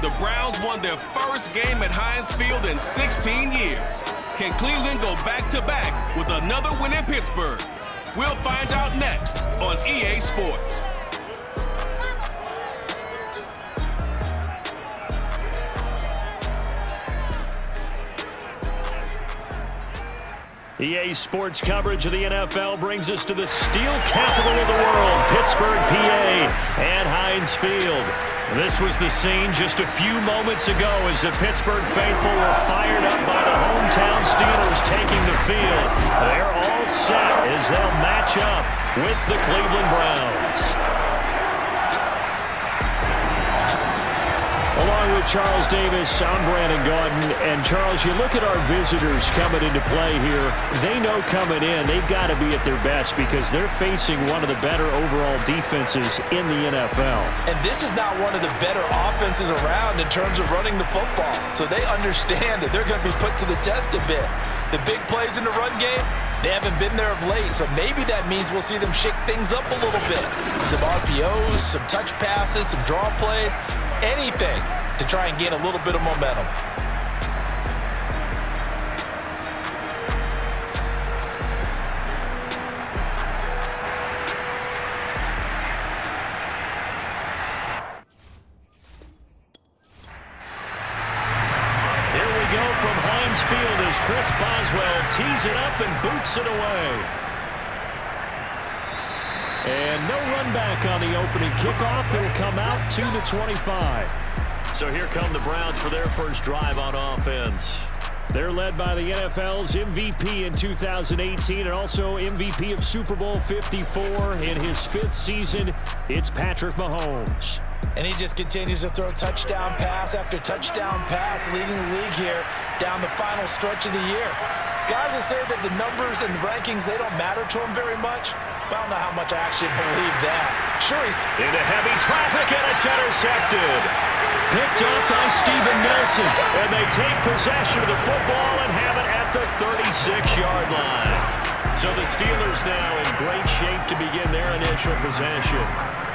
The Browns won their first game at Heinz Field in 16 years. Can Cleveland go back-to-back with another win in Pittsburgh? We'll find out next on EA Sports. EA Sports coverage of the NFL brings us to the steel capital of the world, Pittsburgh, PA, and Heinz Field. This was the scene just a few moments ago as the Pittsburgh faithful were fired up by the hometown Steelers taking the field. They're all set as they'll match up with the Cleveland Browns. Along with Charles Davis, I'm Brandon Gaudin. And Charles, you look at our visitors coming into play here. They know coming in they've got to be at their best because they're facing one of the better overall defenses in the NFL. And this is not one of the better offenses around in terms of running the football. So they understand that they're going to be put to the test a bit. The big plays in the run game, they haven't been there of late. So maybe that means we'll see them shake things up a little bit. Some RPOs, some touch passes, some draw plays. Anything to try and gain a little bit of momentum. Here we go from Heinz Field as Chris Boswell tees it up and boots it away. And no run back on the opening kickoff. It'll come out 2-25. So here come the Browns for their first drive on offense. They're led by the NFL's MVP in 2018 and also MVP of Super Bowl 54 in his fifth season. It's Patrick Mahomes. And he just continues to throw touchdown pass after touchdown pass, leading the league here down the final stretch of the year. Guys will say that the numbers and the rankings, they don't matter to him very much. I don't know how much I actually believe that. Sure, he's into heavy traffic, and it's intercepted. Picked up by Steven Nelson, and they take possession of the football and have it at the 36-yard line. So the Steelers now in great shape to begin their initial possession.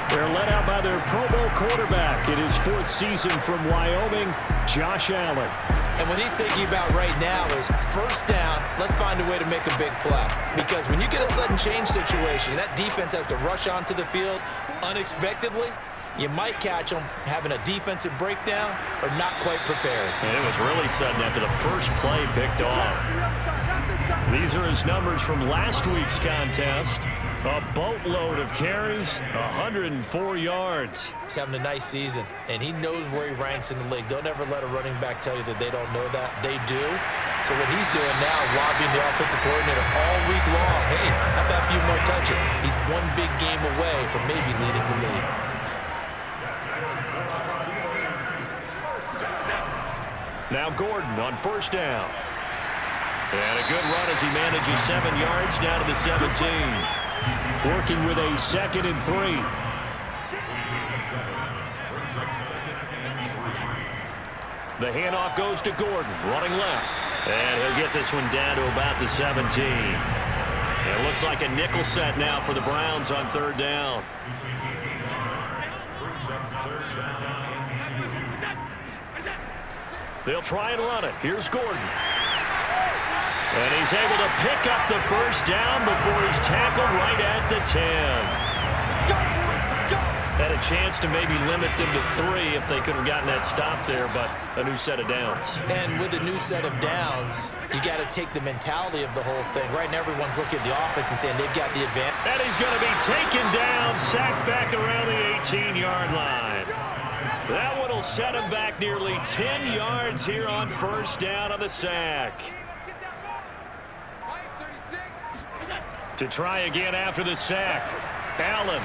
They're led out by their Pro Bowl quarterback in his fourth season from Wyoming, Josh Allen. And what he's thinking about right now is first down, let's find a way to make a big play. Because when you get a sudden change situation, that defense has to rush onto the field unexpectedly. You might catch them having a defensive breakdown or not quite prepared. And it was really sudden after the first play picked off. These are his numbers from last week's contest. A boatload of carries, 104 yards. He's having a nice season, and he knows where he ranks in the league. Don't ever let a running back tell you that they don't know that. They do. So what he's doing now is lobbying the offensive coordinator all week long. Hey, how about a few more touches? He's one big game away from maybe leading the league. Now Gordon on first down. And a good run as he manages 7 yards down to the 17. Working with a 2nd and 3. The handoff goes to Gordon, running left. And he'll get this one down to about the 17. It looks like a nickel set now for the Browns on third down. They'll try and run it. Here's Gordon. And he's able to pick up the first down before he's tackled right at the 10. Had a chance to maybe limit them to 3 if they could have gotten that stop there, but a new set of downs. And with a new set of downs, you got to take the mentality of the whole thing. Right now, everyone's looking at the offense and saying they've got the advantage. And he's going to be taken down, sacked back around the 18-yard line. That one will set him back nearly 10 yards here on first down on the sack. To try again after the sack, Allen.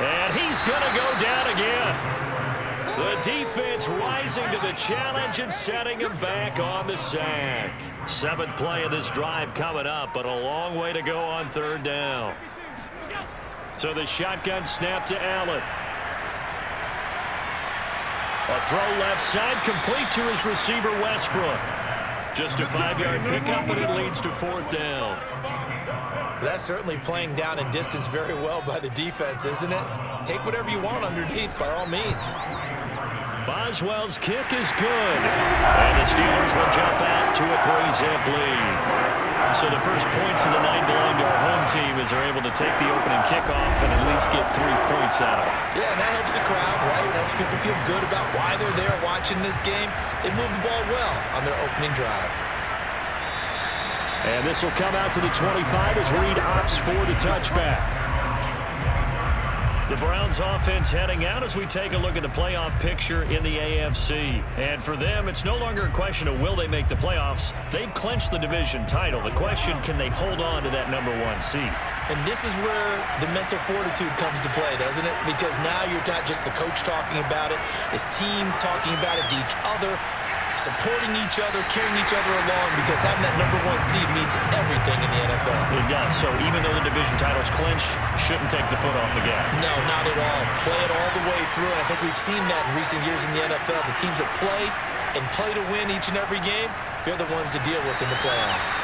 And he's going to go down again. The defense rising to the challenge and setting him back on the sack. 7th play of this drive coming up, but a long way to go on third down. So the shotgun snap to Allen. A throw left side complete to his receiver Westbrook. Just a 5-yard pickup, but it leads to 4th down. That's certainly playing down in distance very well by the defense, isn't it? Take whatever you want underneath, by all means. Boswell's kick is good. And the Steelers will jump out to a 3-zip lead. So the first points of the night belong to our home team as they're able to take the opening kickoff and at least get 3 points out of it. Yeah, and that helps the crowd, right? It helps people feel good about why they're there watching this game. They move the ball well on their opening drive. And this will come out to the 25 as Reed opts for the touchback. The Browns offense heading out as we take a look at the playoff picture in the AFC. And for them, it's no longer a question of will they make the playoffs. They've clinched the division title. The question, can they hold on to that #1 seed? And this is where the mental fortitude comes to play, doesn't it? Because now you're not just the coach talking about it, this team talking about it to each other, supporting each other, carrying each other along, because having that #1 seed means everything in the NFL. It does. So even though the division title's clinched, shouldn't take the foot off the gas. No, not at all. Play it all the way through. And I think we've seen that in recent years in the NFL. The teams that play and play to win each and every game, they're the ones to deal with in the playoffs.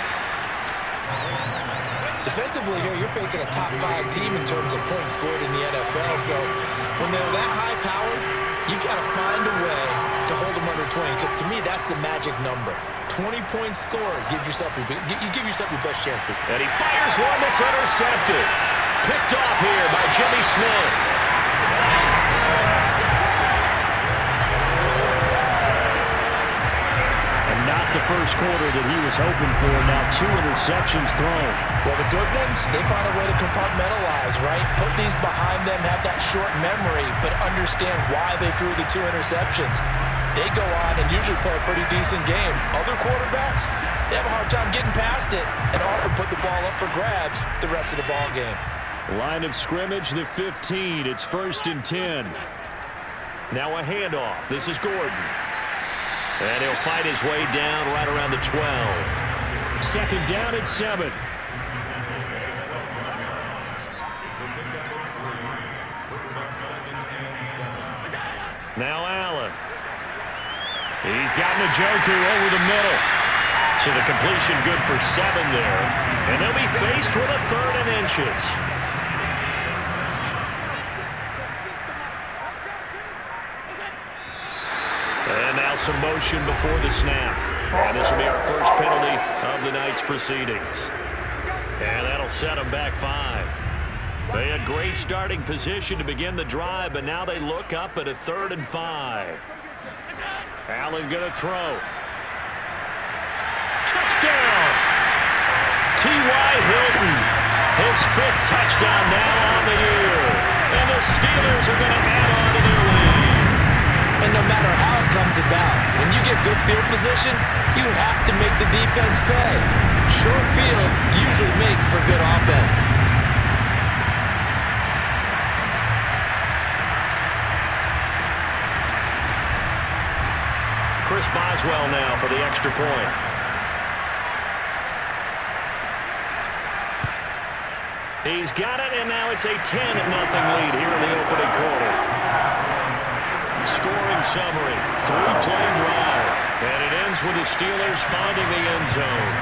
Defensively here, you're facing a top 5 team in terms of points scored in the NFL. So when they're that high-powered, you've got to find a way to hold them under 20, because to me, that's the magic number. 20 points scored gives yourself you give yourself your best chance to. And he fires one that's intercepted. Picked off here by Jimmy Smith. And not the first quarter that he was hoping for. Now 2 interceptions thrown. Well, the good ones, they find a way to compartmentalize, right? Put these behind them, have that short memory, but understand why they threw the 2 interceptions. They go on and usually play a pretty decent game. Other quarterbacks, they have a hard time getting past it and often put the ball up for grabs the rest of the ball game. Line of scrimmage, the 15. It's 1st and 10. Now a handoff. This is Gordon. And he'll fight his way down right around the 12. 2nd down at 7. Now Allen. He's got Njoku over the middle. So the completion good for 7 there. And they'll be faced with a 3rd and inches. And now some motion before the snap. And this will be our first penalty of the night's proceedings. And that'll set them back 5. They had great starting position to begin the drive, but now they look up at a 3rd and 5. Allen gonna throw. Touchdown! T.Y. Hilton, his 5th touchdown now on the year. And the Steelers are gonna add on to their lead. And no matter how it comes about, when you get good field position, you have to make the defense pay. Short fields usually make for good offense. Chris Boswell now for the extra point. He's got it, and now it's a 10-0 lead here in the opening quarter. Scoring summary, 3-play drive, and it ends with the Steelers finding the end zone.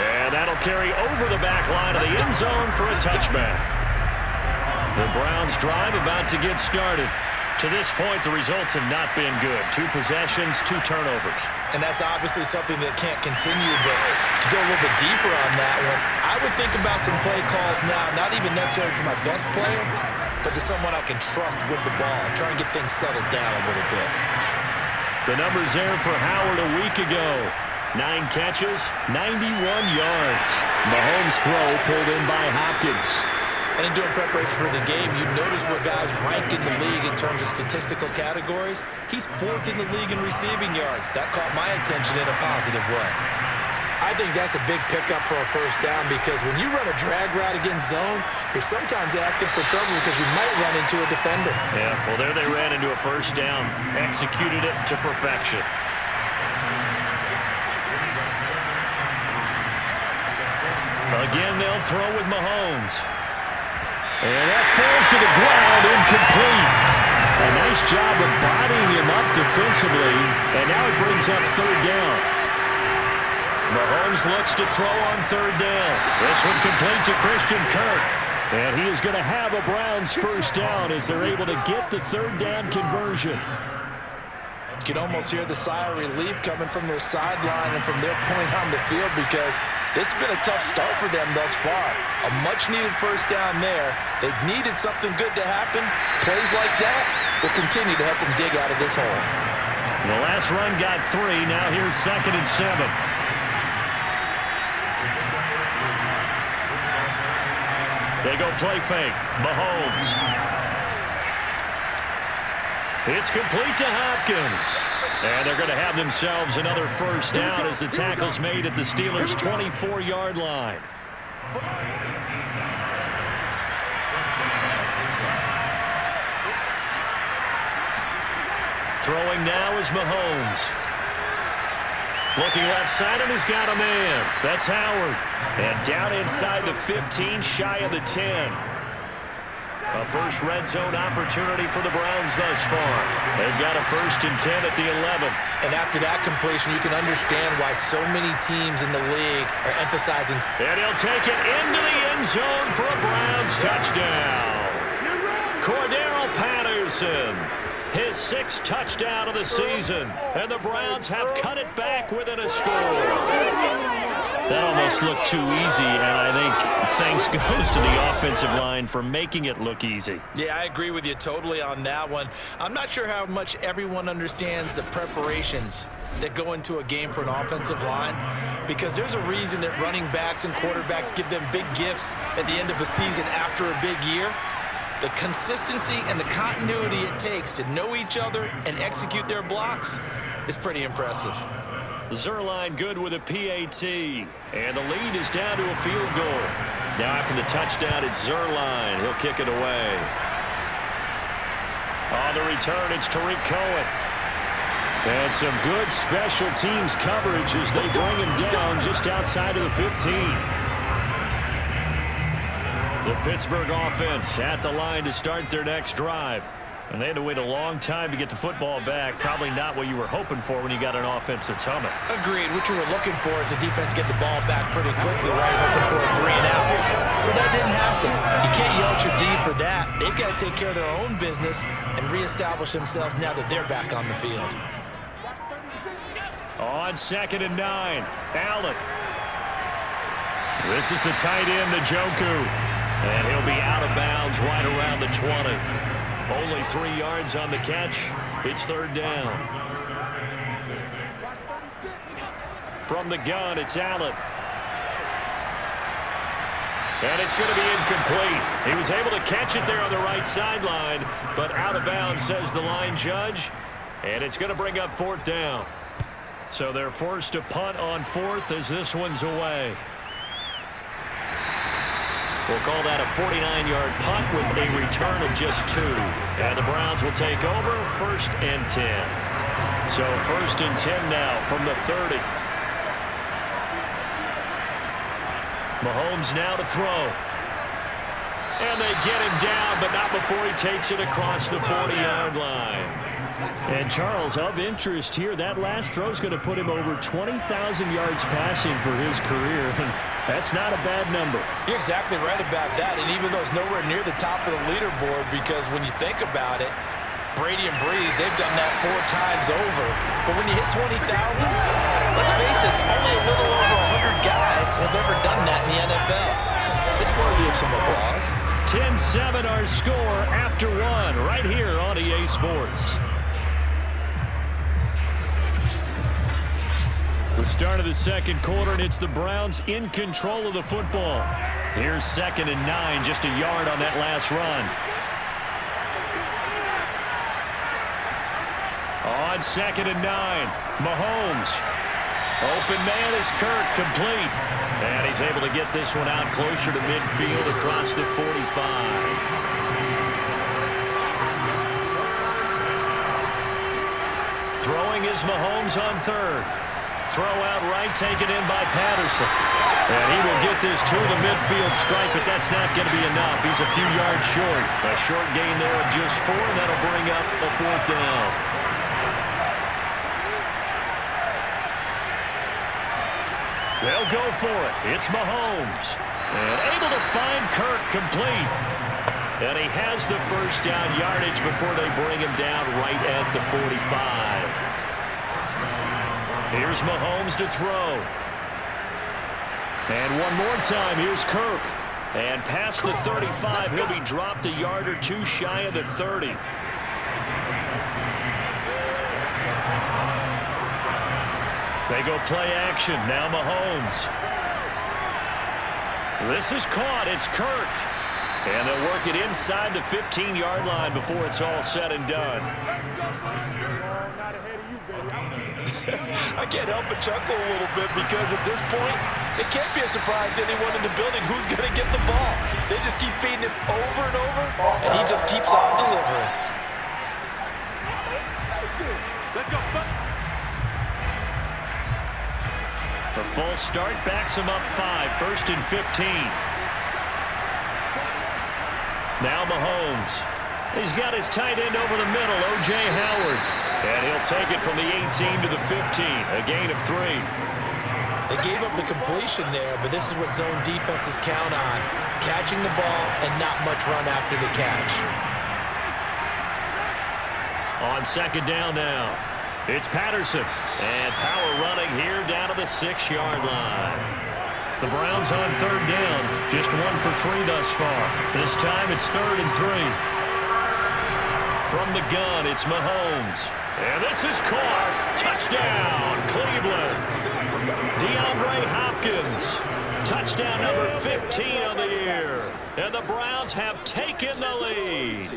And that'll carry over the back line of the end zone for a touchback. The Browns drive about to get started. To this point, the results have not been good. 2 possessions, 2 turnovers. And that's obviously something that can't continue, but to go a little bit deeper on that one, I would think about some play calls now, not even necessarily to my best player, but to someone I can trust with the ball. Try and get things settled down a little bit. The numbers there for Howard a week ago. 9 catches, 91 yards. Mahomes' throw pulled in by Hopkins. And in doing preparation for the game, you notice where guys rank in the league in terms of statistical categories. He's 4th in the league in receiving yards. That caught my attention in a positive way. I think that's a big pickup for a 1st down, because when you run a drag route against zone, you're sometimes asking for trouble because you might run into a defender. Yeah, well, there they ran into a 1st down. Executed it to perfection. Again, they'll throw with Mahomes. And that falls to the ground, incomplete. A nice job of bodying him up defensively, and now it brings up 3rd down. Mahomes looks to throw on 3rd down. This one complete to Christian Kirk. And he is going to have a Browns first down as they're able to get the third down conversion. You can almost hear the sigh of relief coming from their sideline and from their point on the field because this has been a tough start for them thus far. A much-needed first down there. They've needed something good to happen. Plays like that will continue to help them dig out of this hole. The last run got 3. Now here's 2nd and 7. They go play fake. Mahomes. It's complete to Hopkins. And they're going to have themselves another first down as the tackle's made at the Steelers' 24-yard line. Throwing now is Mahomes. Looking left side, and he's got a man. That's Howard. And down inside the 15, shy of the 10. A first red zone opportunity for the Browns thus far. They've got a 1st and 10 at the 11. And after that completion, you can understand why so many teams in the league are emphasizing. And he'll take it into the end zone for a Browns touchdown. Cordero Patterson, his 6th touchdown of the season. And the Browns have cut it back within a score. That almost looked too easy, and I think thanks goes to the offensive line for making it look easy. Yeah, I agree with you totally on that one. I'm not sure how much everyone understands the preparations that go into a game for an offensive line, because there's a reason that running backs and quarterbacks give them big gifts at the end of a season after a big year. The consistency and the continuity it takes to know each other and execute their blocks is pretty impressive. Zuerlein good with a PAT. And the lead is down to a field goal. Now after the touchdown, it's Zuerlein. He'll kick it away. On the return, it's Tariq Cohen. And some good special teams coverage as they bring him down just outside of the 15. The Pittsburgh offense at the line to start their next drive. And they had to wait a long time to get the football back. Probably not what you were hoping for when you got an offense that's humming. Agreed. What you were looking for is the defense get the ball back pretty quickly, right? Hoping for a 3 and out. So that didn't happen. You can't yell at your D for that. They've got to take care of their own business and reestablish themselves now that they're back on the field. On 2nd and 9, Allen. This is the tight end, Njoku. And he'll be out of bounds right around the 20. Only 3 yards on the catch. It's 3rd down. From the gun, it's Allen. And it's going to be incomplete. He was able to catch it there on the right sideline, but out of bounds, says the line judge. And it's going to bring up 4th down. So they're forced to punt on 4th as this one's away. We'll call that a 49-yard punt with a return of just 2. And the Browns will take over 1st and 10. So 1st and 10 now from the 30. Mahomes now to throw. And they get him down, but not before he takes it across the 40-yard line. And Charles, of interest here, that last throw is going to put him over 20,000 yards passing for his career. That's not a bad number. You're exactly right about that. And even though it's nowhere near the top of the leaderboard, because when you think about it, Brady and Breeze, they've done that 4 times over. But when you hit 20,000, let's face it, only a little over 100 guys have ever done that in the NFL. It's worthy of some applause. 10-7 our score after 1 right here on EA Sports. The start of the 2nd quarter, and it's the Browns in control of the football. Here's 2nd and 9, just a yard on that last run. On 2nd and 9, Mahomes. Open man is Kirk, complete. And he's able to get this one out closer to midfield across the 45. Throwing is Mahomes on 3rd. Throw out right, taken in by Patterson. And he will get this to the midfield stripe, but that's not going to be enough. He's a few yards short. A short gain there of just 4, and that'll bring up a 4th down. They'll go for it. It's Mahomes. And able to find Kirk complete. And he has the first down yardage before they bring him down right at the 45. Here's Mahomes to throw. And one more time, here's Kirk. And past the 35, he'll be dropped a yard or two shy of the 30. They go play action. Now Mahomes. This is caught. It's Kirk. And they'll work it inside the 15-yard line before it's all said and done. I can't help but chuckle a little bit because at this point, it can't be a surprise to anyone in the building who's going to get the ball. They just keep feeding it over and over, and he just keeps on delivering. Let's go. The full start backs him up 5, 1st and 15. Now Mahomes. He's got his tight end over the middle, O.J. Howard. And he'll take it from the 18 to the 15, a gain of 3. They gave up the completion there, but this is what zone defenses count on. Catching the ball and not much run after the catch. On second down now, it's Patterson. And power running here down to the 6-yard line. The Browns on third down, just 1 for 3 thus far. This time it's 3rd and 3. From the gun, it's Mahomes. And this is caught. Touchdown, Cleveland. DeAndre Hopkins. Touchdown number 15 on the year. And the Browns have taken the lead.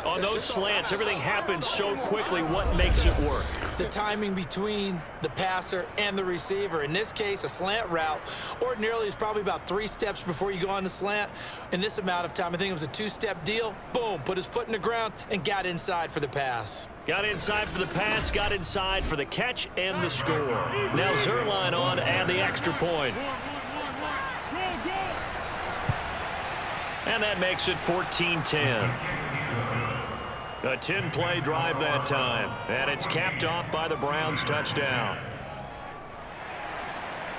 On those slants, everything happens so quickly. What makes it work? The timing between the passer and the receiver. In this case, a slant route ordinarily is probably about 3 steps before you go on the slant. In this amount of time, I think it was a 2-step deal. Boom, put his foot in the ground and got inside for the pass. Got inside for the pass, got inside for the catch and the score. Now Zerline on and the extra point. And that makes it 14-10. A 10-play drive that time. And it's capped off by the Browns touchdown.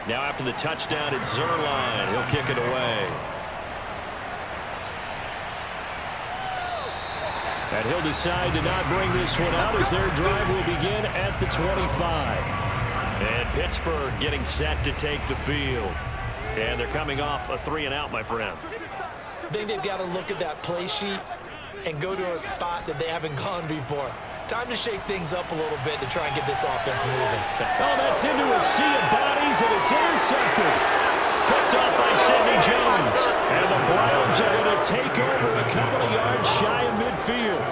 Now after the touchdown, it's Zerline. He'll kick it away. And he'll decide to not bring this one out as their drive will begin at the 25. And Pittsburgh getting set to take the field. And they're coming off a 3-and-out, my friend. I think they've got to look at that play sheet and go to a spot that they haven't gone before. Time to shake things up a little bit to try and get this offense moving. Oh, that's into a sea of bodies, and it's intercepted. Picked up by Sidney Jones. And the Browns are going to take over a couple of yards shy of midfield.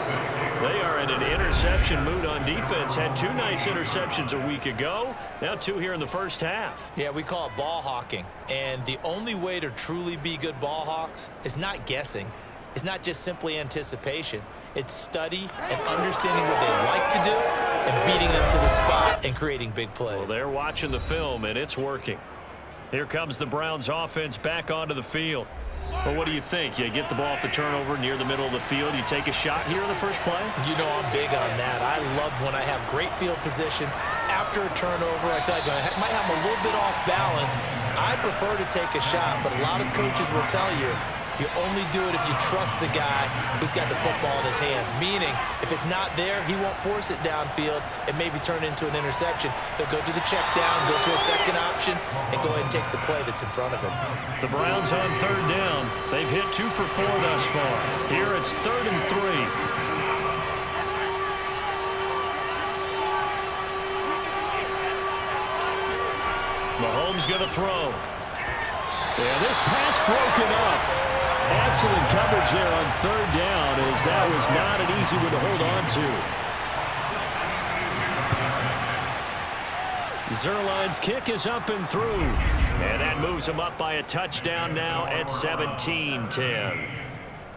They are in an interception mood on defense. Had 2 nice interceptions a week ago. Now 2 here in the first half. Yeah, we call it ball hawking. And the only way to truly be good ball hawks is not guessing. It's not just simply anticipation. It's study and understanding what they like to do and beating them to the spot and creating big plays. Well, they're watching the film, and it's working. Here comes the Browns offense back onto the field. Well, what do you think? You get the ball off the turnover near the middle of the field. You take a shot here in the first play? You know I'm big on that. I love when I have great field position. After a turnover, I feel like I might have a little bit off balance. I prefer to take a shot, but a lot of coaches will tell you, you only do it if you trust the guy who's got the football in his hands. Meaning, if it's not there, he won't force it downfield and maybe turn it into an interception. He'll go to the check down, go to a second option, and go ahead and take the play that's in front of him. The Browns on third down. They've hit 2 for 4 thus far. Here it's 3rd and 3. Mahomes going to throw. Yeah, this pass broken up. Excellent coverage there on third down, as that was not an easy one to hold on to. Zerline's kick is up and through. And that moves him up by a touchdown now at 17-10.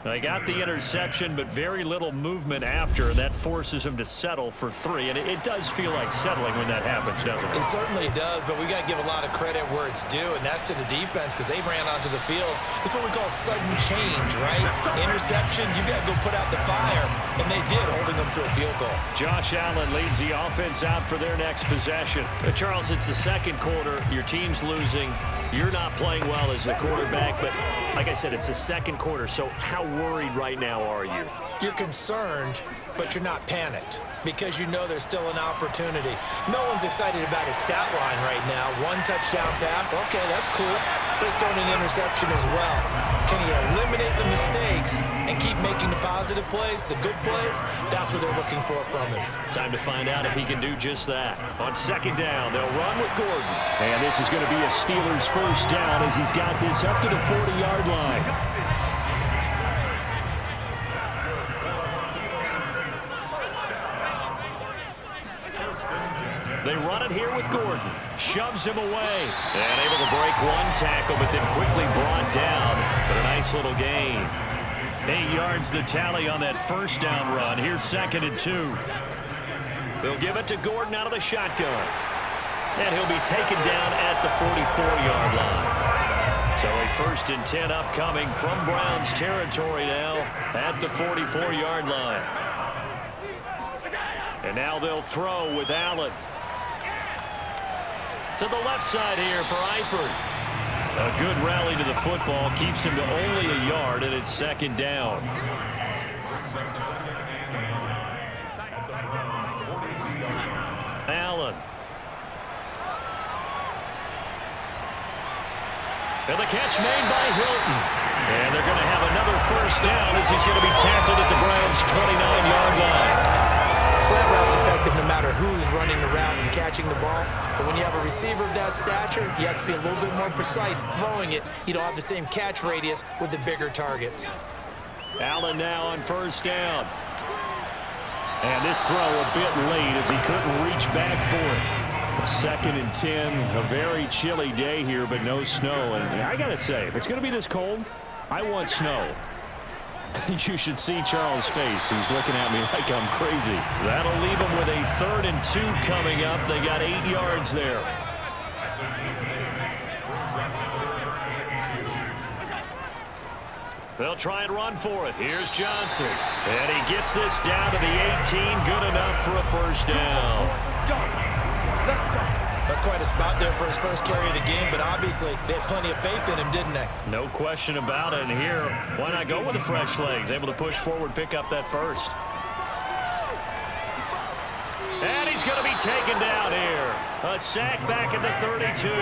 They got the interception, but very little movement after, and that forces him to settle for 3. And it does feel like settling when that happens, doesn't it? It certainly does, but we got to give a lot of credit where it's due, and that's to the defense because they ran onto the field. This is what we call sudden change, right? Interception, you've got to go put out the fire, and they did, holding them to a field goal. Josh Allen leads the offense out for their next possession. Charles, it's the second quarter. Your team's losing. You're not playing well as the quarterback, but like I said, it's the second quarter, so how worried right now are you? You're concerned, but you're not panicked because you know there's still an opportunity. No one's excited about his stat line right now. 1 touchdown pass, okay, that's cool. But he's throwing an interception as well. Can he eliminate the mistakes and keep making the positive plays, the good plays? That's what they're looking for from him. Time to find out if he can do just that. On second down, they'll run with Gordon. And this is going to be a Steelers first down as he's got this up to the 40-yard line. They run it here with Gordon. Shoves him away. And able to break 1 tackle, but then quickly brought down. But a nice little gain. 8 yards the tally on that first down run. Here's 2nd and 2. They'll give it to Gordon out of the shotgun. And he'll be taken down at the 44-yard line. So a 1st and 10 upcoming from Browns territory now at the 44-yard line. And now they'll throw with Allen. To the left side here for Eifert. A good rally to the football keeps him to only a yard, and it's 2nd down. Allen. And the catch made by Hilton. And they're going to have another first down as he's going to be tackled at the Browns' 29-yard line. Slant route's effective no matter who's running the route and catching the ball. But when you have a receiver of that stature, you have to be a little bit more precise throwing it. You don't have the same catch radius with the bigger targets. Allen now on first down. And this throw a bit late as he couldn't reach back for it. 2nd and 10, a very chilly day here, but no snow. And I got to say, if it's going to be this cold, I want snow. You should see Charles' face. He's looking at me like I'm crazy. That'll leave him with a 3rd and 2 coming up. They got 8 yards there. They'll try and run for it. Here's Johnson. And he gets this down to the 18. Good enough for a first down. Let's go. That's quite a spot there for his first carry of the game, but obviously they had plenty of faith in him, didn't they? No question about it. And here, why not go with the fresh legs? Able to push forward, pick up that first. And he's going to be taken down here. A sack back at the 32.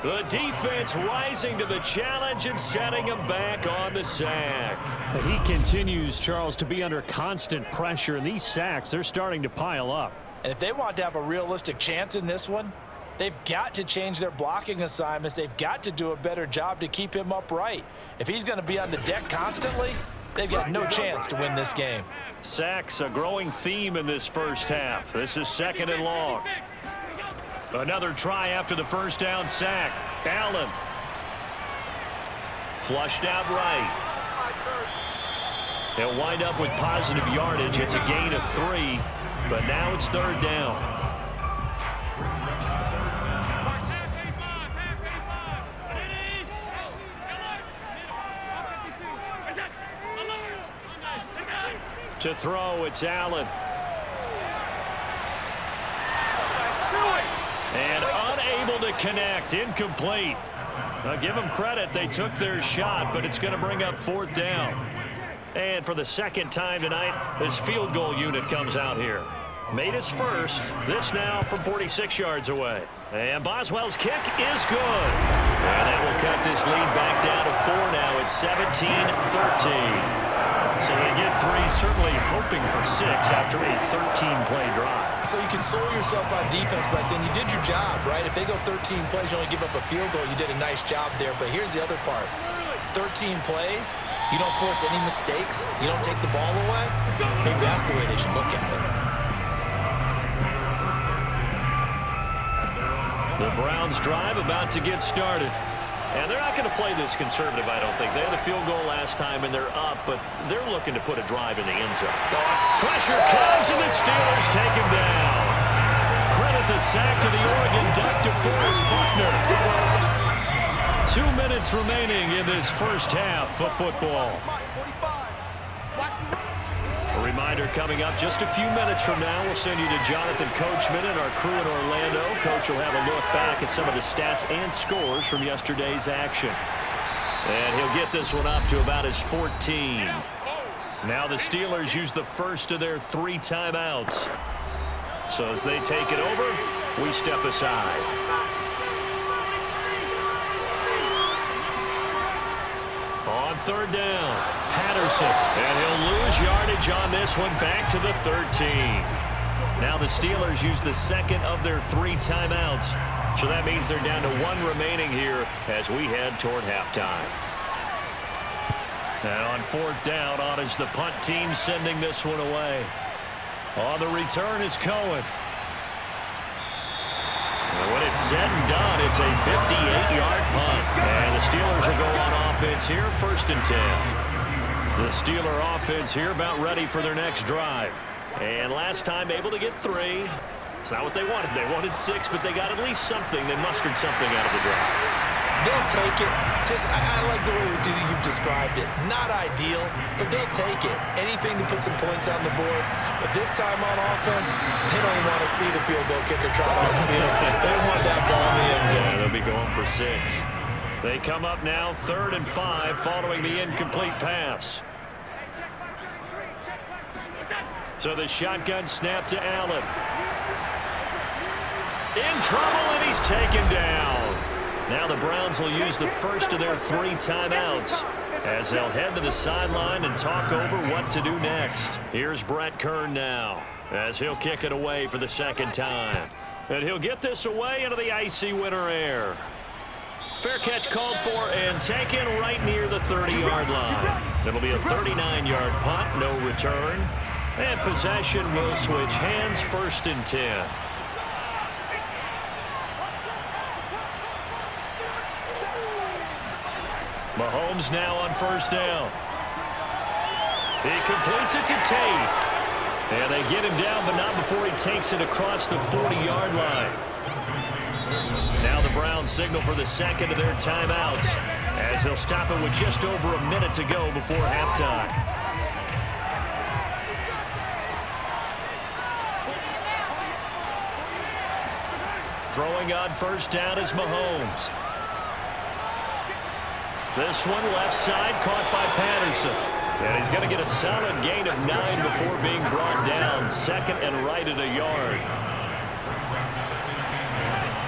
The defense rising to the challenge and setting him back on the sack. He continues, Charles, to be under constant pressure, and these sacks, they're starting to pile up. And if they want to have a realistic chance in this one, they've got to change their blocking assignments. They've got to do a better job to keep him upright. If he's going to be on the deck constantly, they've got no chance to win this game. Sacks, a growing theme in this first half. This is 2nd and long. Another try after the first down sack. Allen. Flushed out right. He'll wind up with positive yardage. It's a gain of 3. But now it's 3rd down. To throw, it's Allen. And unable to connect, incomplete. Now give them credit, they took their shot, but it's going to bring up 4th down. And for the 2nd time tonight, this field goal unit comes out here. Made his first. This now from 46 yards away. And Boswell's kick is good. And that will cut this lead back down to 4 now. It's 17-13. So they get 3, certainly hoping for 6 after a 13-play drive. So you console yourself on defense by saying you did your job, right? If they go 13 plays, you only give up a field goal, you did a nice job there. But here's the other part. 13 plays, you don't force any mistakes, you don't take the ball away. Maybe that's the way they should look at it. The Browns drive about to get started. And they're not going to play this conservative, I don't think. They had a field goal last time, and they're up, but they're looking to put a drive in the end zone. Pressure comes, and the Steelers take him down. Credit the sack to the Oregon Duck, DeForest Buckner. 2 minutes remaining in this first half of football. A Reminder coming up just a few minutes from now. We'll send you to Jonathan Coachman and our crew in Orlando. Coach will have a look back at some of the stats and scores from yesterday's action. And he'll get this one up to about his 14. Now the Steelers use the first of their 3 timeouts. So as they take it over, we step aside. On 3rd down, Patterson, and he'll lose yardage on this one back to the 13. Now the Steelers use the second of their 3 timeouts. So that means they're down to 1 remaining here as we head toward halftime. And on 4th down, on is the punt team sending this one away. On the return is Cohen. And when it's said and done, it's a 58-yard punt. And the Steelers will go on offense here, 1st and 10. The Steeler offense here about ready for their next drive. And last time able to get 3. It's not what they wanted. They wanted 6, but they got at least something. They mustered something out of the drive. They'll take it. I like the way you've described it. Not ideal, but they'll take it. Anything to put some points on the board. But this time on offense, they don't even want to see the field goal kicker trot on the field. They want that ball in the end zone. Yeah, they'll be going for 6. They come up now 3rd and 5 following the incomplete pass. So the shotgun snap to Allen. In trouble, and he's taken down. Now the Browns will use the first of their 3 timeouts as they'll head to the sideline and talk over what to do next. Here's Brett Kern now as he'll kick it away for the 2nd time. And he'll get this away into the icy winter air. Fair catch called for and taken right near the 30-yard line. It'll be a 39-yard punt, no return. And possession will switch hands, 1st and 10. Mahomes now on 1st down. He completes it to Tate. And they get him down, but not before he takes it across the 40-yard line. Now the Browns signal for the 2nd of their timeouts as they'll stop it with just over a minute to go before halftime. Throwing on 1st down is Mahomes. This one left side caught by Patterson. And he's going to get a solid gain of 9 before being brought down. 2nd and right at a yard.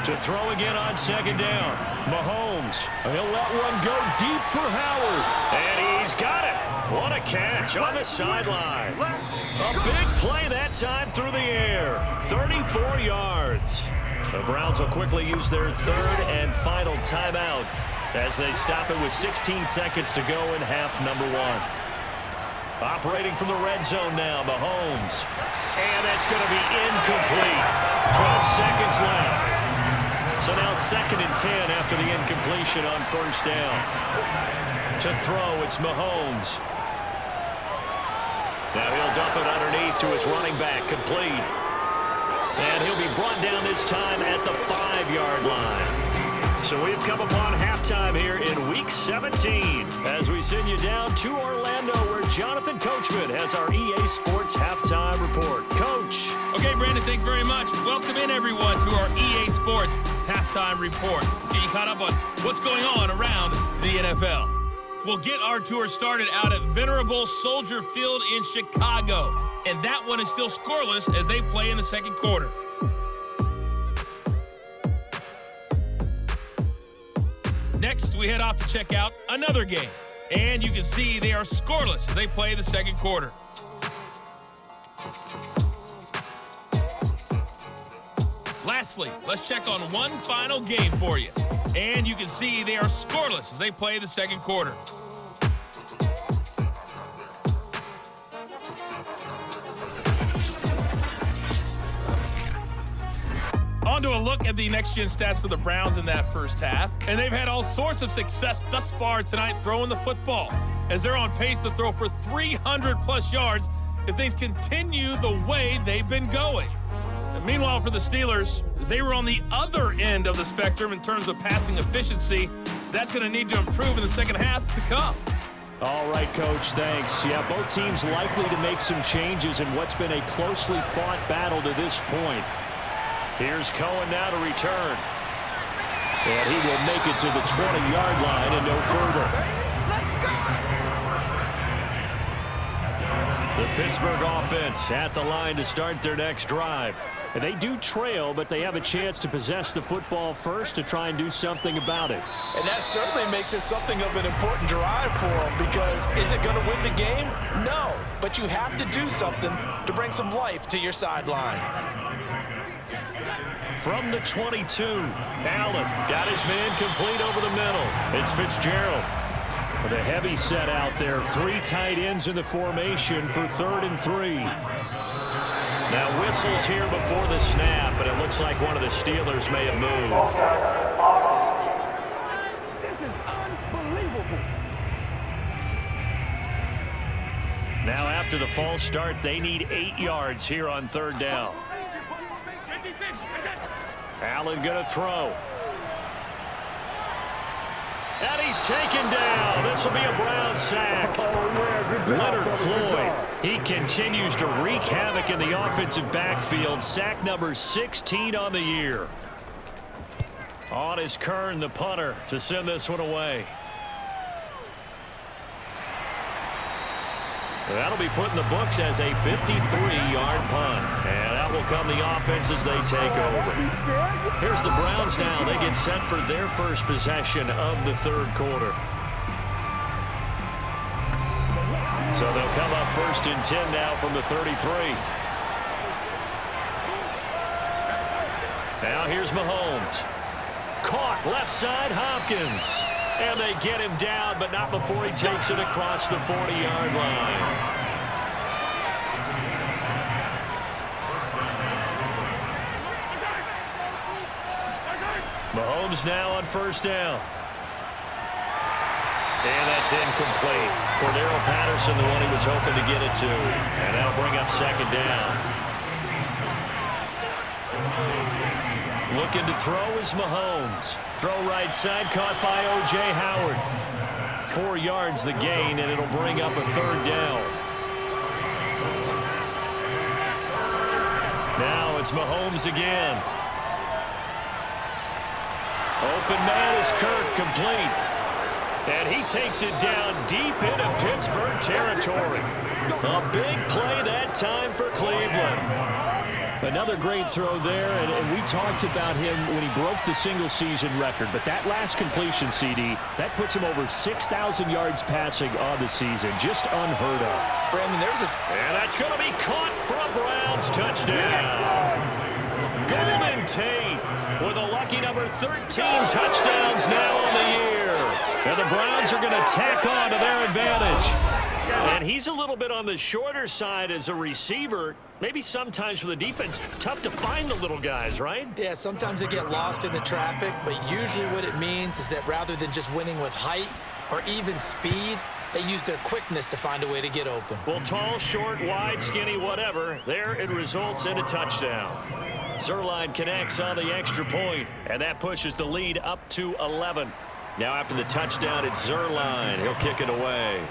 To throw again on 2nd down. Mahomes. He'll let one go deep for Howard. And he's got it. What a catch on the sideline. A big play that time through the air. 34 yards. The Browns will quickly use their 3rd and final timeout as they stop it with 16 seconds to go in half number 1. Operating from the red zone now, Mahomes. And that's going to be incomplete. 12 seconds left. So now 2nd and 10 after the incompletion on 1st down. To throw, it's Mahomes. Now he'll dump it underneath to his running back, complete. And he'll be brought down this time at the 5-yard line. So we've come upon halftime here in Week 17 as we send you down to Orlando where Jonathan Coachman has our EA Sports Halftime Report. Coach. Okay, Brandon, thanks very much. Welcome in, everyone, to our EA Sports Halftime Report. Let's get you caught up on what's going on around the NFL. We'll get our tour started out at Venerable Soldier Field in Chicago. And that one is still scoreless as they play in the 2nd quarter. Next, we head off to check out another game. And you can see they are scoreless as they play the 2nd quarter. Lastly, let's check on one final game for you. And you can see they are scoreless as they play the 2nd quarter. On to a look at the next-gen stats for the Browns in that first half. And they've had all sorts of success thus far tonight throwing the football, as they're on pace to throw for 300-plus yards if things continue the way they've been going. And meanwhile, for the Steelers, they were on the other end of the spectrum in terms of passing efficiency. That's going to need to improve in the second half to come. All right, Coach, thanks. Yeah, both teams likely to make some changes in what's been a closely fought battle to this point. Here's Cohen now to return. And he will make it to the 20-yard line and no further. The Pittsburgh offense at the line to start their next drive. And they do trail, but they have a chance to possess the football first to try and do something about it. And that certainly makes it something of an important drive for them, because is it going to win the game? No, but you have to do something to bring some life to your sideline. From the 22, Allen got his man complete over the middle. It's Fitzgerald. With a heavy set out there, 3 tight ends in the formation for 3rd and 3. Now whistles here before the snap, but it looks like one of the Steelers may have moved. This is unbelievable. Now after the false start, they need 8 yards here on 3rd down. Allen going to throw. And he's taken down. This will be a Brown sack. Leonard Floyd, he continues to wreak havoc in the offensive backfield. Sack number 16 on the year. On is Kern, the punter, to send this one away. That'll be put in the books as a 53-yard punt. And that will come the offense as they take over. Here's the Browns now. They get set for their first possession of the 3rd quarter. So they'll come up 1st and 10 now from the 33. Now here's Mahomes. Caught left side, Hopkins. And they get him down, but not before he takes it across the 40-yard line. Mahomes now on 1st down. And that's incomplete. Cordero Patterson, the one he was hoping to get it to. And that'll bring up 2nd down. Looking to throw is Mahomes. Throw right side, caught by O.J. Howard. 4 yards the gain, and it'll bring up a 3rd down. Now it's Mahomes again. Open man is Kirk, complete. And he takes it down deep into Pittsburgh territory. A big play that time for Cleveland. Another great throw there, and we talked about him when he broke the single-season record. But that last completion, CD, that puts him over 6,000 yards passing on the season. Just unheard of. Brandon, and that's going to be caught for a Browns touchdown. Golden Tate with a lucky number 13 touchdowns now on the year. And the Browns are going to tack on to their advantage. And he's a little bit on the shorter side as a receiver. Maybe sometimes for the defense, tough to find the little guys, right? Yeah, sometimes they get lost in the traffic, but usually what it means is that rather than just winning with height or even speed, they use their quickness to find a way to get open. Well, tall, short, wide, skinny, whatever, there it results in a touchdown. Zerline connects on the extra point, and that pushes the lead up to 11. Now after the touchdown, it's Zerline. He'll kick it away.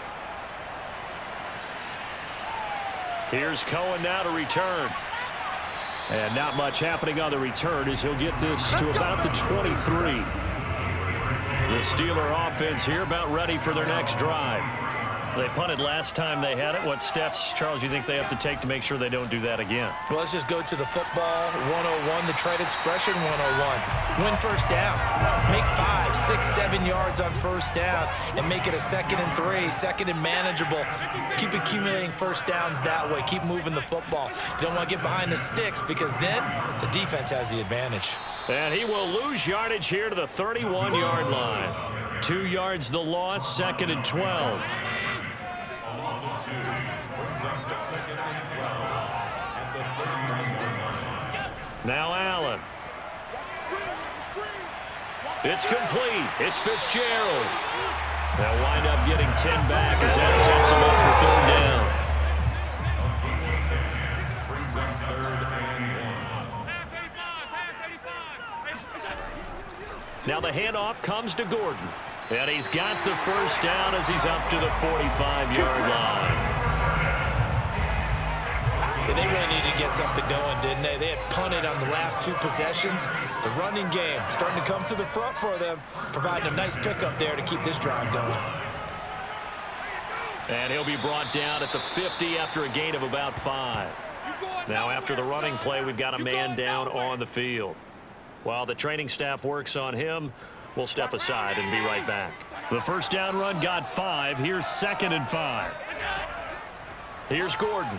Here's Cohen now to return. And not much happening on the return as he'll get this to about the 23. The Steeler offense here about ready for their next drive. They punted last time they had it. What steps, Charles, you think they have to take to make sure they don't do that again? Well, let's just go to the football 101, the trade expression 101. Win first down. Make 5, 6, 7 yards on first down and make it a 2nd and 3, 2nd and manageable. Keep accumulating first downs that way. Keep moving the football. You don't want to get behind the sticks because then the defense has the advantage. And he will lose yardage here to the 31-yard line. 2 yards the loss, 2nd and 12. Now Allen. It's complete. It's Fitzgerald. They'll wind up getting 10 back as that sets him up for 3rd down. Now the handoff comes to Gordon. And he's got the first down as he's up to the 45-yard line. Yeah, they really needed to get something going, didn't they? They had punted on the last 2 possessions. The running game starting to come to the front for them, providing a nice pickup there to keep this drive going. And he'll be brought down at the 50 after a gain of about 5. Now after the running play, we've got a man down on the field. While the training staff works on him, we'll step aside and be right back. The first down run got 5. Here's 2nd and 5. Here's Gordon.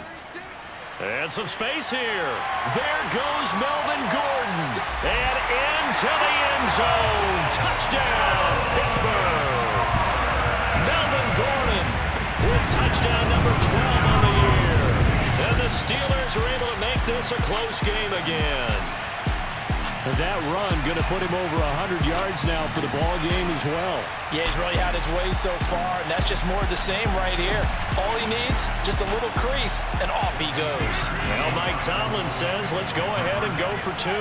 And some space here. There goes Melvin Gordon. And into the end zone. Touchdown, Pittsburgh. Melvin Gordon with touchdown number 12 on the year. And the Steelers are able to make this a close game again. And that run going to put him over 100 yards now for the ball game as well. Yeah, he's really had his way so far, and that's just more of the same right here. All he needs, just a little crease, and off he goes. Well, Mike Tomlin says, let's go ahead and go for 2.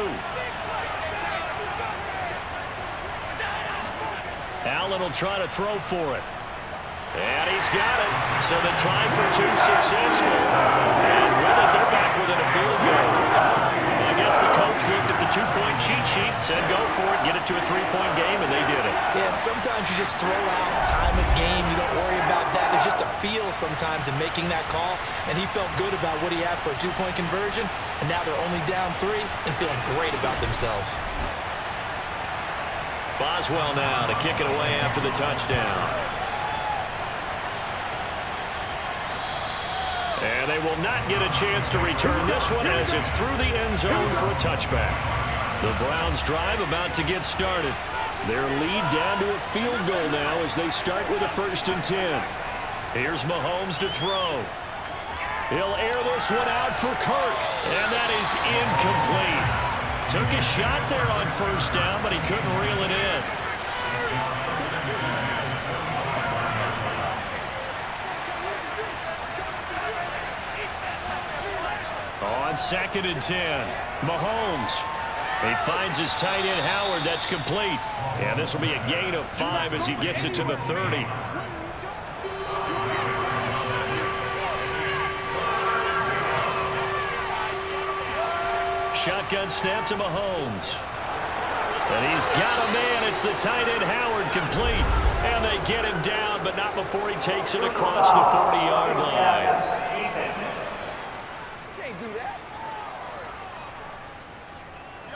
Allen will try to throw for it. And he's got it. So the try for 2 successful. And with it, they're back within a field goal. I guess the coach looked at the 2-point cheat sheet, said go for it, get it to a 3-point game, and they did it. Yeah, and sometimes you just throw out time of game. You don't worry about that. There's just a feel sometimes in making that call, and he felt good about what he had for a 2-point conversion, and now they're only down 3 and feeling great about themselves. Boswell now to kick it away after the touchdown. And they will not get a chance to return this one as it's through the end zone for a touchback. The Browns drive about to get started. Their lead down to a field goal now as they start with a 1st and 10. Here's Mahomes to throw. He'll air this one out for Kirk. And that is incomplete. Took a shot there on 1st down, but he couldn't reel it in. On 2nd and 10, Mahomes. He finds his tight end, Howard. That's complete. And this will be a gain of 5 as he gets it to the 30. Shotgun snap to Mahomes. And he's got a man. It's the tight end, Howard, complete. And they get him down, but not before he takes it across the 40-yard line.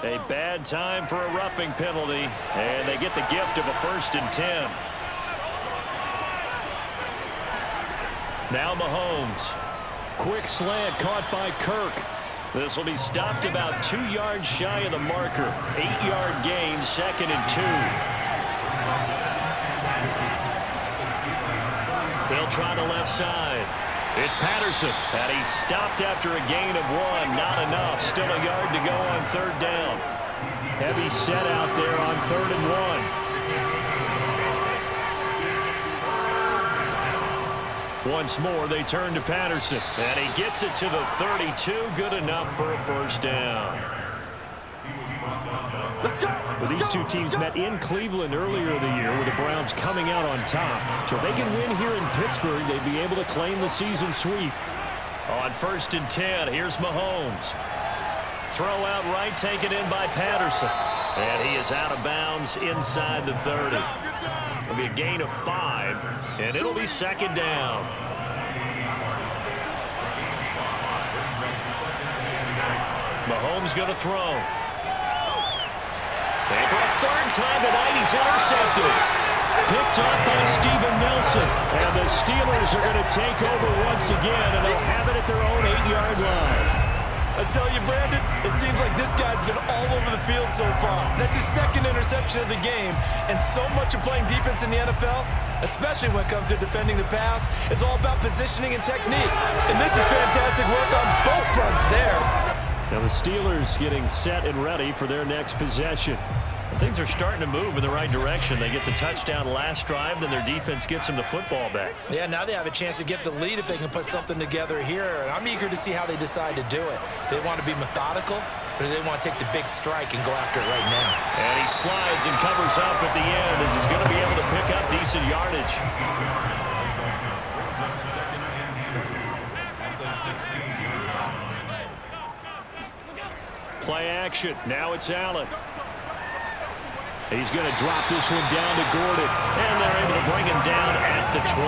A bad time for a roughing penalty, and they get the gift of a 1st and 10. Now Mahomes. Quick slant caught by Kirk. This will be stopped about 2 yards shy of the marker. 8-yard gain, 2nd and 2. They'll try the left side. It's Patterson, and he's stopped after a gain of 1. Not enough. Still a yard to go on 3rd down. Heavy set out there on 3rd and 1. Once more, they turn to Patterson, and he gets it to the 32. Good enough for a 1st down. Well, these 2 teams met in Cleveland earlier in the year with the Browns coming out on top. So if they can win here in Pittsburgh, they'd be able to claim the season sweep. On 1st and 10, here's Mahomes. Throw out right, taken in by Patterson. And he is out of bounds inside the 30. It'll be a gain of 5, and it'll be 2nd down. Mahomes going to throw. And for a 3rd time tonight, he's intercepted. Picked up by Steven Nelson. And the Steelers are going to take over once again, and they'll have it at their own 8-yard line. I tell you, Brandon, it seems like this guy's been all over the field so far. That's his 2nd interception of the game, and so much of playing defense in the NFL, especially when it comes to defending the pass, is all about positioning and technique. And this is fantastic work on both fronts there. Now the Steelers getting set and ready for their next possession. Things are starting to move in the right direction. They get the touchdown last drive, then their defense gets them the football back. Yeah, now they have a chance to get the lead if they can put something together here. And I'm eager to see how they decide to do it. They want to be methodical, or do they want to take the big strike and go after it right now? And he slides and covers up at the end as he's going to be able to pick up decent yardage. Play action. Now it's Allen. He's going to drop this one down to Gordon. And they're able to bring him down at the 20.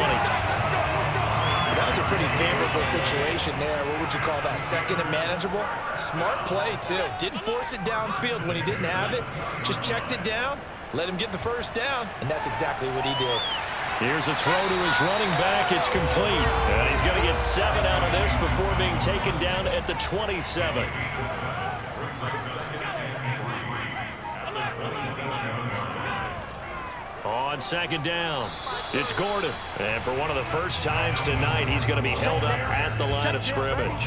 That was a pretty favorable situation there. What would you call that? Second and manageable? Smart play, too. Didn't force it downfield when he didn't have it. Just checked it down, let him get the first down, and that's exactly what he did. Here's a throw to his running back. It's complete. And he's going to get 7 out of this before being taken down at the 27. On second down, it's Gordon. And for one of the first times tonight, he's going to be held up at the line of scrimmage.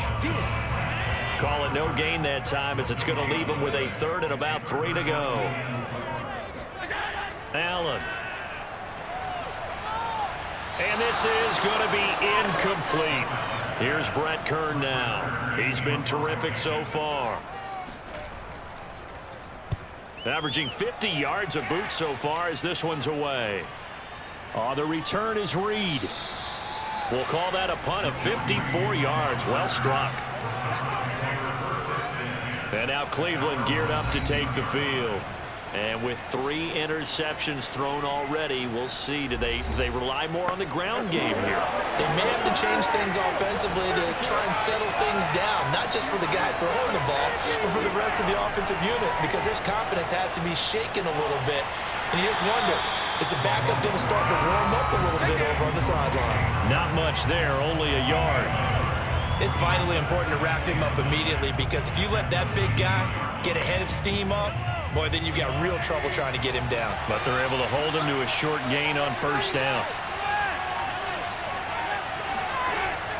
Call it no gain that time as it's going to leave him with a third and about 3 to go. Allen. And this is going to be incomplete. Here's Brett Kern now. He's been terrific so far. Averaging 50 yards a boot so far as this one's away. The return is Reed. We'll call that a punt of 54 yards. Well struck. And now Cleveland geared up to take the field. And with 3 interceptions thrown already, we'll see. Do they rely more on the ground game here? They may have to change things offensively to try and settle things down, not just for the guy throwing the ball, but for the rest of the offensive unit, because their confidence has to be shaken a little bit. And you just wonder, is the backup going to start to warm up a little bit over on the sideline? Not much there, only a yard. It's vitally important to wrap him up immediately, because if you let that big guy get a head of steam up, boy, then you've got real trouble trying to get him down. But they're able to hold him to a short gain on first down.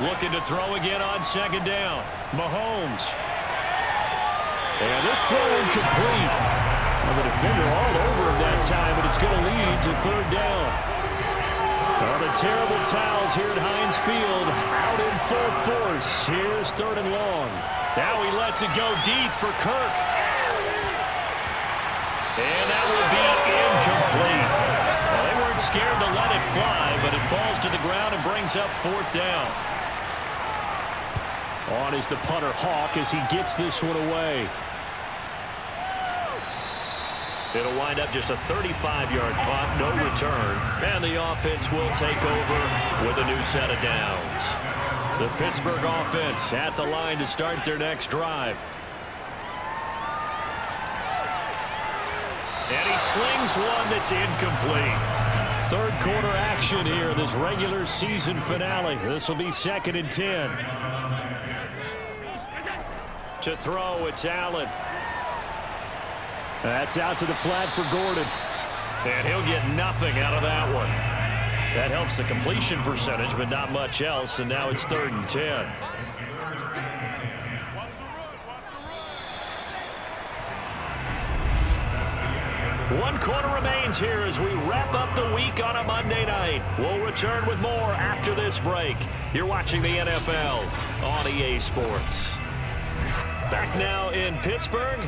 Looking to throw again on second down. Mahomes. And this throw incomplete. Well, the defender all over him that time, but it's going to lead to third down. The terrible towels here at Heinz Field out in full force. Here's third and long. Now he lets it go deep for Kirk. And that will be incomplete. Well, they weren't scared to let it fly, but it falls to the ground and brings up fourth down. On is the punter Hawk as he gets this one away. It'll wind up just a 35-yard punt, no return, and the offense will take over with a new set of downs. The Pittsburgh offense at the line to start their next drive. And he slings one that's incomplete. Third quarter action here, this regular season finale. This will be 2nd and 10. To throw, it's Allen. That's out to the flat for Gordon. And he'll get nothing out of that one. That helps the completion percentage, but not much else. And now it's 3rd and 10. One quarter remains here as we wrap up the week on a Monday night. We'll return with more after this break. You're watching the NFL on EA Sports. Back now in Pittsburgh.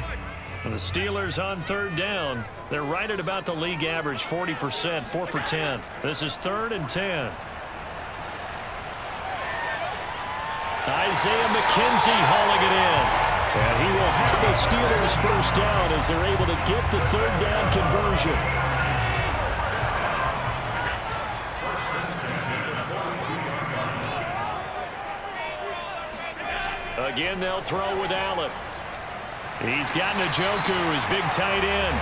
The Steelers on third down. They're right at about the league average, 40%, 4 for 10. This is 3rd and 10. Isaiah McKenzie hauling it in. And he will have the Steelers first down as they're able to get the third down conversion. Again, they'll throw with Allen. He's got Njoku, his big tight end.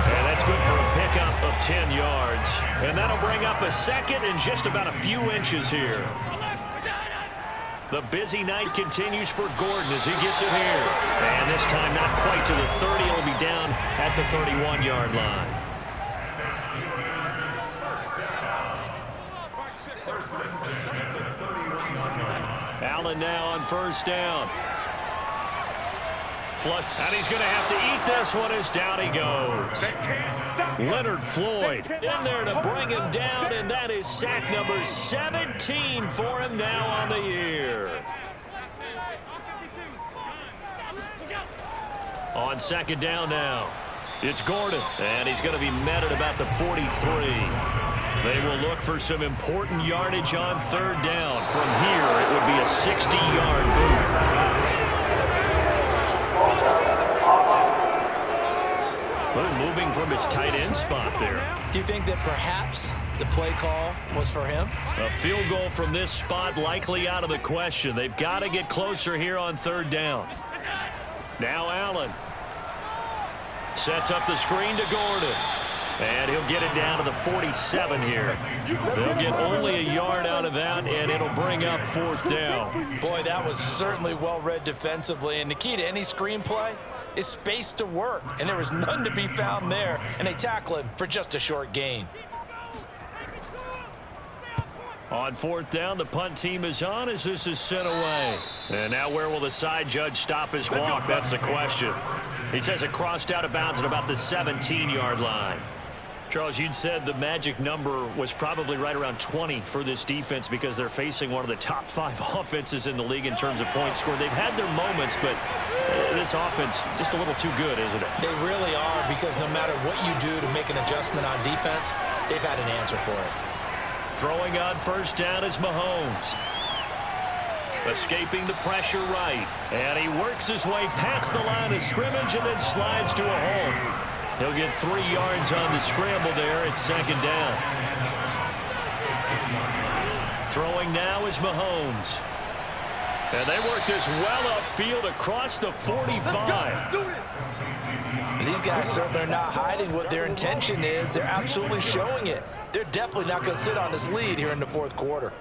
And that's good for a pickup of 10 yards. And that'll bring up a 2nd and just about a few inches here. The busy night continues for Gordon as he gets it here. And this time not quite to the 30. He'll be down at the 31-yard line. Allen now on first down. Flush, and he's going to have to eat this one as down he goes. Leonard Floyd in there to bring him down, and that is sack number 17 for him now on the year. On second down now, it's Gordon, and he's going to be met at about the 43. They will look for some important yardage on third down. From here, it would be a 60-yard boot. Moving from his tight end spot there. Do you think that perhaps the play call was for him? A field goal from this spot likely out of the question. They've got to get closer here on third down. Now Allen sets up the screen to Gordon. And he'll get it down to the 47 here. They'll get only a yard out of that, and it'll bring up fourth down. Boy, that was certainly well read defensively. And the key to any screenplay is space to work. And there was none to be found there. And they tackle him for just a short gain. On fourth down, the punt team is on as this is sent away. And now where will the side judge stop his clock? That's the question. He says it crossed out of bounds at about the 17-yard line. Charles, you'd said the magic number was probably right around 20 for this defense because they're facing one of the top 5 offenses in the league in terms of points scored. They've had their moments, but this offense just a little too good, isn't it? They really are, because no matter what you do to make an adjustment on defense, they've had an answer for it. Throwing on first down is Mahomes. Escaping the pressure right. And he works his way past the line of scrimmage and then slides to a hole. He'll get 3 yards on the scramble there at second down. Throwing now is Mahomes. And they work this well upfield across the 45. These guys certainly are not hiding what their intention is. They're absolutely showing it. They're definitely not going to sit on this lead here in the fourth quarter.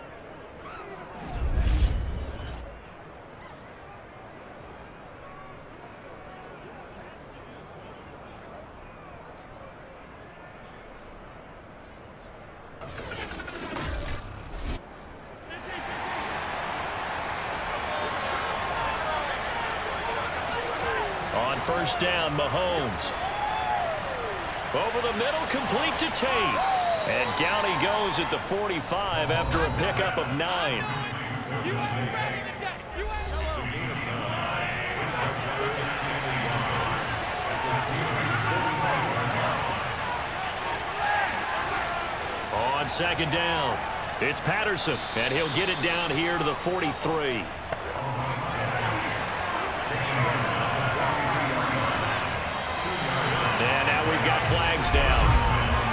On first down, Mahomes. Over the middle, complete to Tate. And down he goes at the 45 after a pickup of 9. On second down, it's Patterson, and he'll get it down here to the 43. And now we've got flags down.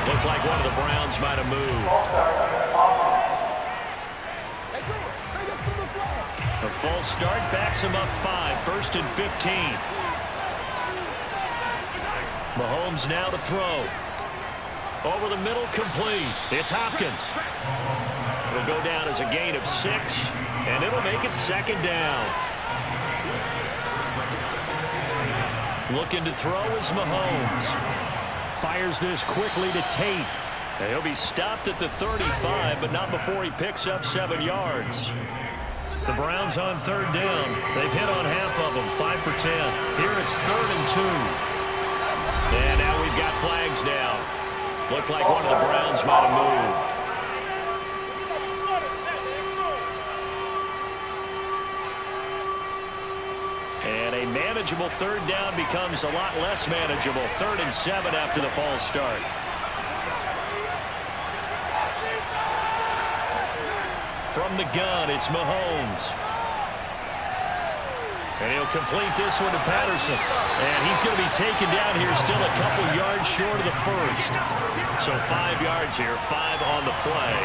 Looked like one of the Browns might have moved. A false start backs him up 5, first and 15. Mahomes now to throw. Over the middle, complete. It's Hopkins. It'll go down as a gain of 6, and it'll make it second down. Looking to throw is Mahomes. Fires this quickly to Tate. And he'll be stopped at the 35, but not before he picks up 7 yards. The Browns on third down. They've hit on half of them, 5 for 10. Here it's 3rd and 2. And now we've got flags down. Looked like one of the Browns might have moved. And a manageable third down becomes a lot less manageable. 3rd and 7 after the false start. From the gun, it's Mahomes. And he'll complete this one to Patterson. And he's going to be taken down here still a couple yards short of the first. So 5 yards here, 5 on the play.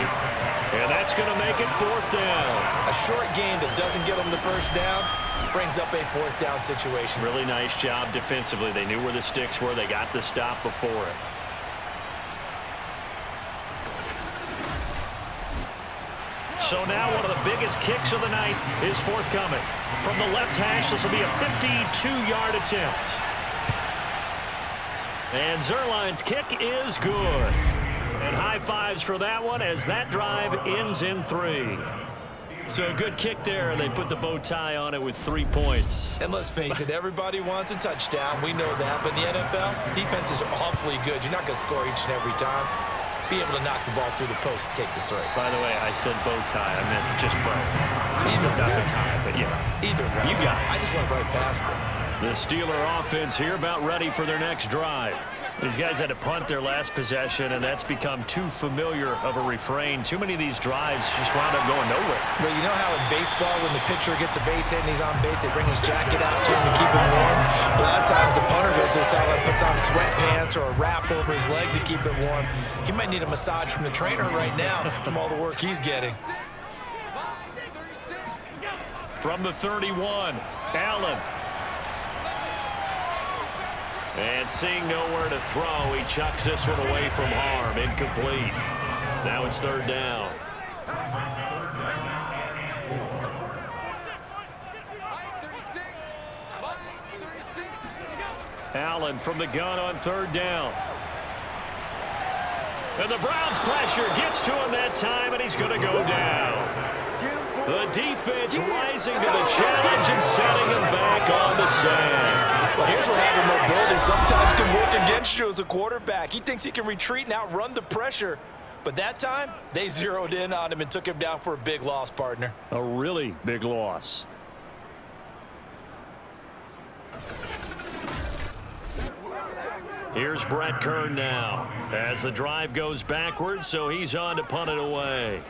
And that's going to make it 4th down. A short gain that doesn't get them the first down brings up a 4th down situation. Really nice job defensively. They knew where the sticks were. They got the stop before it. So now one of the biggest kicks of the night is forthcoming. From the left hash, this will be a 52-yard attempt. And Zerline's kick is good. And high fives for that one as that drive ends in 3. So a good kick there, and they put the bow tie on it with 3 points. And let's face it, everybody wants a touchdown. We know that. But in the NFL, defenses are awfully good. You're not going to score each and every time. Be able to knock the ball through the post and take the 3. By the way, I said bow tie. I meant just bow. Even not the tie, but but yeah. Either way. You got it. I just went right past it. The Steeler offense here about ready for their next drive. These guys had to punt their last possession, and that's become too familiar of a refrain. Too many of these drives just wound up going nowhere. Well, you know how in baseball, when the pitcher gets a base hit and he's on base, they bring his jacket out to him to keep him warm? A lot of times the punter goes to the sideline, puts on sweatpants or a wrap over his leg to keep it warm. He might need a massage from the trainer right now from all the work he's getting. From the 31, Allen. And seeing nowhere to throw, he chucks this one away from harm. Incomplete. Now it's third down. Allen from the gun on third down. And the Browns pressure gets to him that time, and he's going to go down. The defense rising to the challenge and setting him back on the sand. Well, here's what having mobility sometimes can work against you as a quarterback. He thinks he can retreat and outrun the pressure. But that time, they zeroed in on him and took him down for a big loss, partner. A really big loss. Here's Brett Kern now as the drive goes backwards, so he's on to punt it away.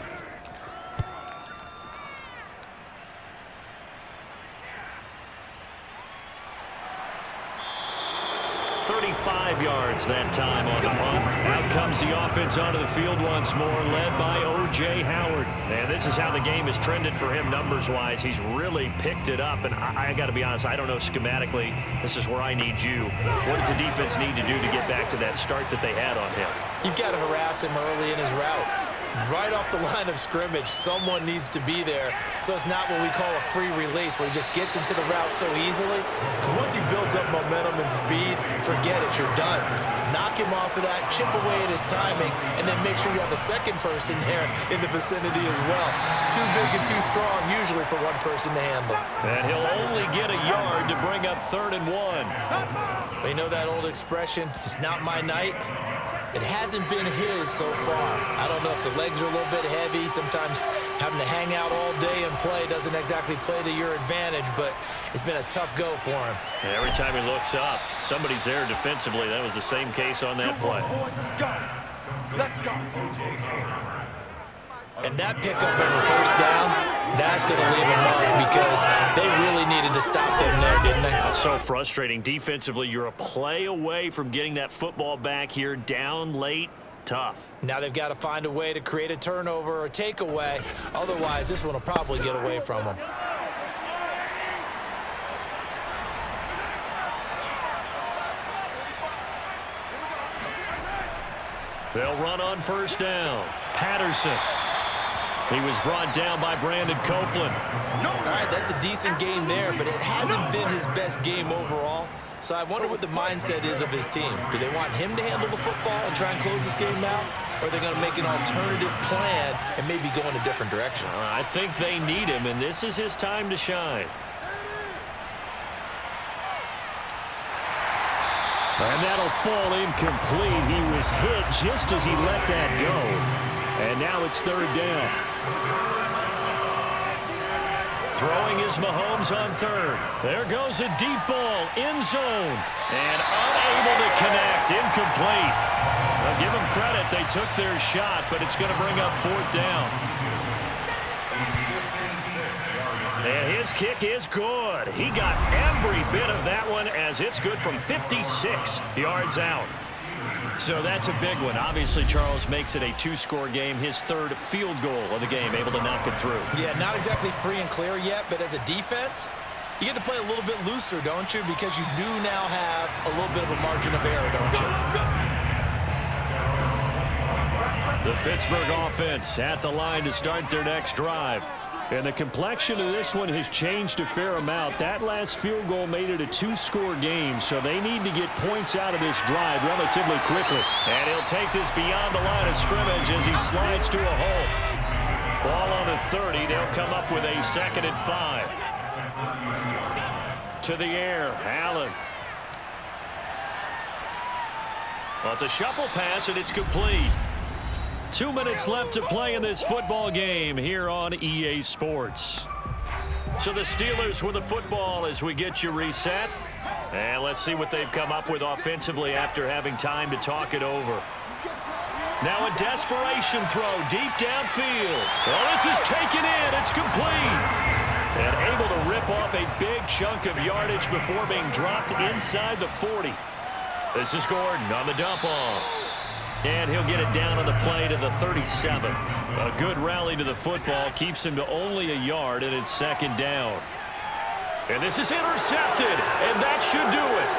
35 yards that time on the punt. Out comes the offense onto the field once more, led by O.J. Howard. And this is how the game has trended for him numbers-wise. He's really picked it up, and I got to be honest, I don't know schematically. This is where I need you. What does the defense need to do to get back to that start that they had on him? You've got to harass him early in his route. Right off the line of scrimmage, someone needs to be there, so it's not what we call a free release where he just gets into the route so easily. Because once he builds up momentum and speed, forget it, you're done. Knock him off of that, chip away at his timing, and then make sure you have a second person there in the vicinity as well. Too big and too strong usually for one person to handle. And he'll only get a yard to bring up 3rd and 1. But you know that old expression, it's not my night? It hasn't been his so far. I don't know if the legs are a little bit heavy. Sometimes having to hang out all day and play doesn't exactly play to your advantage, but it's been a tough go for him. And every time he looks up, somebody's there defensively. That was the same case on that play. Let's go. Let's go. And that pickup of a first down, that's going to leave a mark because they really needed to stop them there, didn't they? That's so frustrating. Defensively, you're a play away from getting that football back here, down late, tough. Now they've got to find a way to create a turnover or takeaway. Otherwise, this one will probably get away from them. They'll run on first down. Patterson. He was brought down by Brandon Copeland. All right, that's a decent game there, but it hasn't been his best game overall. So I wonder what the mindset is of his team. Do they want him to handle the football and try and close this game out? Or are they going to make an alternative plan and maybe go in a different direction? I think they need him, and this is his time to shine. And that'll fall incomplete. He was hit just as he let that go. And now it's 3rd down. Throwing is Mahomes on 3rd. There goes a deep ball, end zone, and unable to connect, incomplete. Well, give them credit, they took their shot, but it's going to bring up 4th down. And his kick is good. He got every bit of that one as it's good from 56 yards out. So that's a big one. Obviously, Charles makes it a 2-score game, his 3rd field goal of the game, able to knock it through. Yeah, not exactly free and clear yet, but as a defense, you get to play a little bit looser, don't you? Because you do now have a little bit of a margin of error, don't you? The Pittsburgh offense at the line to start their next drive. And the complexion of this one has changed a fair amount. That last field goal made it a 2-score game, so they need to get points out of this drive relatively quickly. And he'll take this beyond the line of scrimmage as he slides to a hole. Ball on the 30. They'll come up with a 2nd and 5. To the air, Allen. Well, it's a shuffle pass, and it's complete. 2 minutes left to play in this football game here on EA Sports. So the Steelers with the football as we get you reset. And let's see what they've come up with offensively after having time to talk it over. Now a desperation throw deep downfield. Oh, this is taken in. It's complete. And able to rip off a big chunk of yardage before being dropped inside the 40. This is Gordon on the dump off. And he'll get it down on the play to the 37. A good rally to the football keeps him to only a yard, and it's second down. And this is intercepted, and that should do it.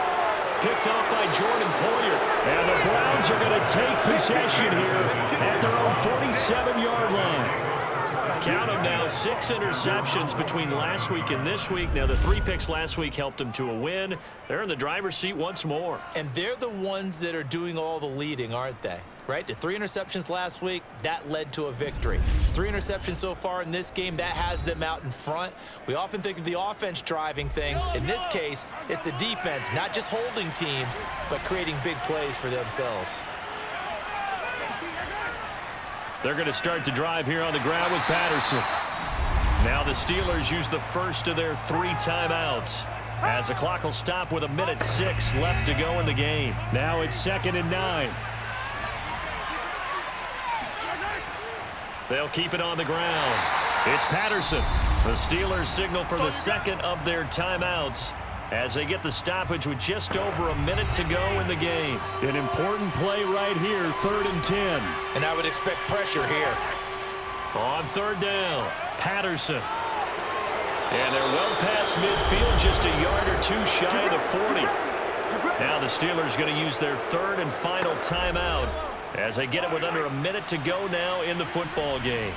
Picked off by Jordan Poyer. And the Browns are going to take possession here at their own 47-yard line. Count them now, 6 interceptions between last week and this week. Now, the 3 picks last week helped them to a win. They're in the driver's seat once more. And they're the ones that are doing all the leading, aren't they? Right? The 3 interceptions last week, that led to a victory. 3 interceptions so far in this game, that has them out in front. We often think of the offense driving things. In this case, it's the defense, not just holding teams, but creating big plays for themselves. They're going to start the drive here on the ground with Patterson. Now the Steelers use the first of their 3 timeouts, as the clock will stop with 1:06 left to go in the game. Now it's 2nd and 9. They'll keep it on the ground. It's Patterson. The Steelers signal for the second of their timeouts as they get the stoppage with just over a minute to go in the game. An important play right here, 3rd and 10. And I would expect pressure here. On 3rd down, Patterson. And they're well past midfield, just a yard or 2 shy of the 40. Now the Steelers going to use their 3rd and final timeout as they get it with under a minute to go now in the football game.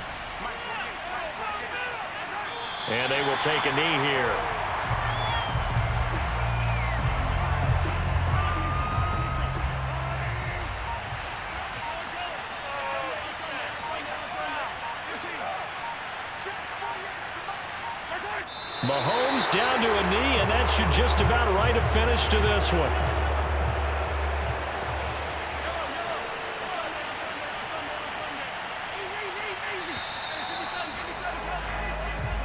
And they will take a knee here. Mahomes down to a knee, and that should just about write a finish to this one.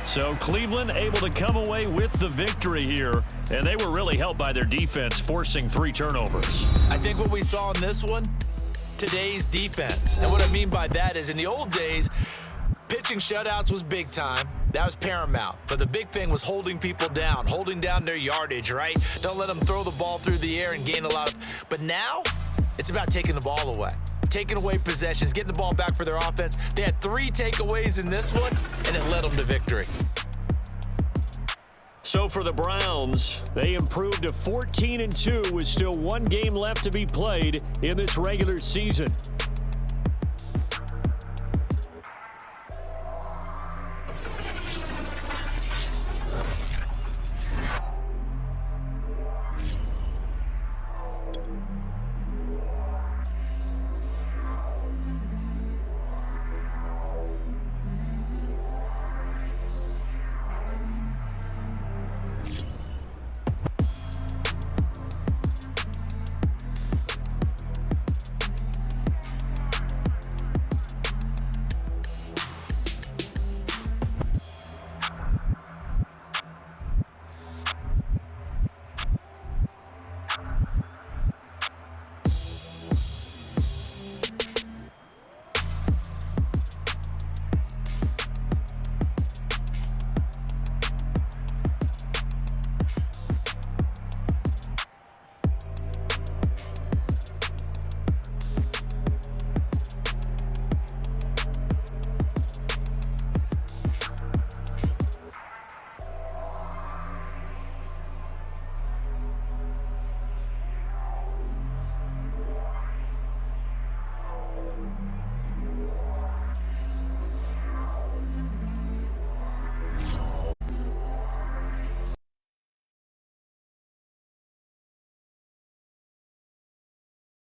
So Cleveland able to come away with the victory here, and they were really helped by their defense, forcing 3 turnovers. I think what we saw in this one, today's defense. And what I mean by that is in the old days, pitching shutouts was big time. That was paramount. But the big thing was holding people down, holding down their yardage, right? Don't let them throw the ball through the air and gain a lot of... But now, it's about taking the ball away. Taking away possessions, getting the ball back for their offense. They had 3 takeaways in this one, and it led them to victory. So for the Browns, they improved to 14-2 with still 1 game left to be played in this regular season.